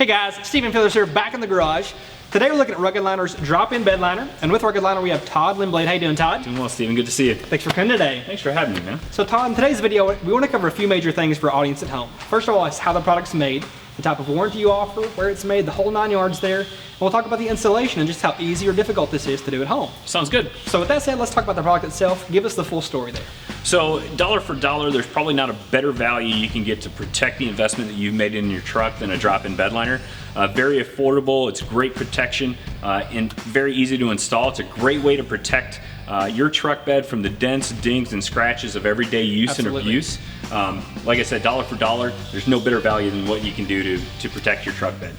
Hey guys, Stephen Fillers here, back in the garage. Today we're looking at Rugged Liner's drop-in bed liner, and with Rugged Liner we have Todd Lindblade. How you doing, Todd? Doing well, Stephen. Good to see you. Thanks for coming today. Thanks for having me, man. So Todd, in today's video, we want to cover a few major things for our audience at home. First of all, it's how the product's made, the type of warranty you offer, where it's made, the whole 9 yards there. And we'll talk about the installation and just how easy or difficult this is to do at home. Sounds good. So with that said, let's talk about the product itself. Give us the full story there. So dollar for dollar, there's probably not a better value you can get to protect the investment that you've made in your truck than a drop-in bed liner. Very affordable, it's great protection, and very easy to install. It's a great way to protect your truck bed from the dents, dings, and scratches of everyday use and abuse. Like I said, dollar for dollar, there's no better value than what you can do to protect your truck bed.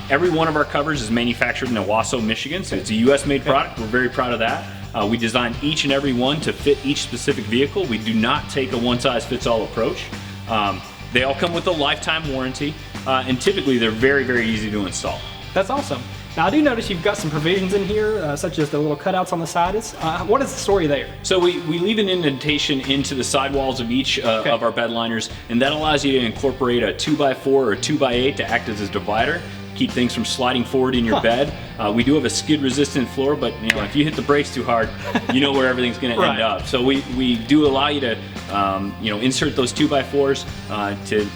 Every one of our covers is manufactured in Owasso, Michigan, so it's a US made product. We're very proud of that. We designed each and every one to fit each specific vehicle. We do not take a one-size-fits-all approach. They all come with a lifetime warranty, and typically they're very, very easy to install. That's awesome. Now I do notice you've got some provisions in here, such as the little cutouts on the sides. What is the story there? So we leave an indentation into the sidewalls of each of our bed liners, and that allows you to incorporate a 2x4 or a 2x8 to act as a divider, keep things from sliding forward in your bed. We do have a skid resistant floor, but you know, if you hit the brakes too hard, you know where everything's going to end up. So we do allow you to insert those 2x4s to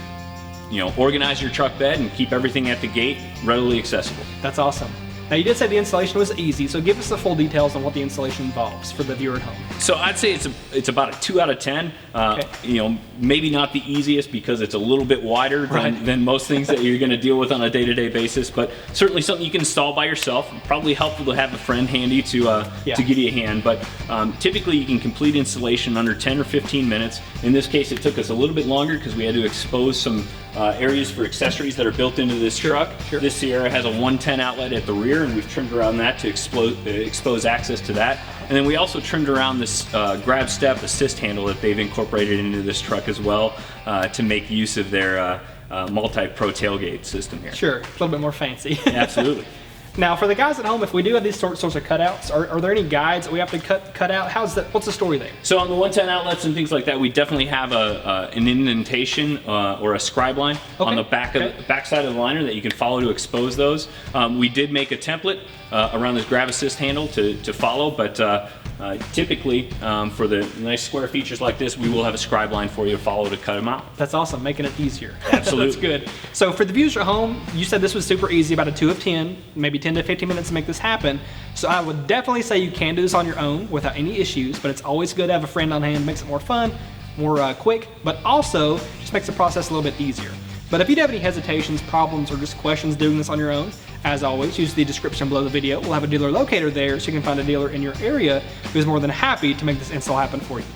organize your truck bed and keep everything at the gate readily accessible. That's awesome. Now you did say the installation was easy, so give us the full details on what the installation involves for the viewer at home. So I'd say it's about a 2 out of 10. Maybe not the easiest because it's a little bit wider than most things that you're going to deal with on a day-to-day basis, but certainly something you can install by yourself. Probably helpful to have a friend handy to give you a hand, but typically you can complete installation under 10 or 15 minutes. In this case, it took us a little bit longer because we had to expose some areas for accessories that are built into this truck. This Sierra has a 110 outlet at the rear, and we've trimmed around that to expose access to that. And then we also trimmed around this grab step assist handle that they've incorporated into this truck as well to make use of their multi-pro tailgate system here. Sure, a little bit more fancy. Absolutely. Now, for the guys at home, if we do have these sorts of cutouts, are there any guides that we have to cut out? What's the story there? So on the 110 outlets and things like that, we definitely have an indentation or a scribe line on the back side of the liner that you can follow to expose those. We did make a template around this grab assist handle to follow, but typically for the nice square features like this, we will have a scribe line for you to follow to cut them out. That's awesome, making it easier. Absolutely. That's good. So for the viewers at home, you said this was super easy, about a 2 of 10, maybe 10 to 15 minutes to make this happen. So I would definitely say you can do this on your own without any issues, but it's always good to have a friend on hand. Makes it more fun, more quick, but also just makes the process a little bit easier. But if you do have any hesitations, problems, or just questions doing this on your own, as always, use the description below the video. We'll have a dealer locator there so you can find a dealer in your area who's more than happy to make this install happen for you.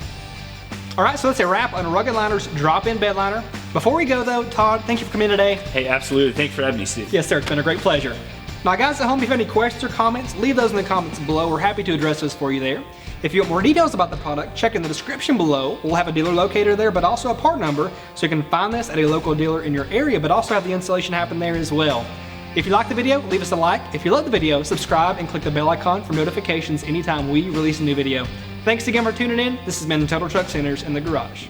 All right, so that's a wrap on Rugged Liner's drop-in bed liner. Before we go though, Todd, thank you for coming in today. Hey, absolutely. Thanks for having me, Steve. Yes, sir. It's been a great pleasure. Now, guys at home, if you have any questions or comments, leave those in the comments below. We're happy to address those for you there. If you want more details about the product, check in the description below. We'll have a dealer locator there, but also a part number, so you can find this at a local dealer in your area, but also have the installation happen there as well. If you like the video, leave us a like. If you love the video, subscribe and click the bell icon for notifications anytime we release a new video. Thanks again for tuning in. This has been the Total Truck Centers in the Garage.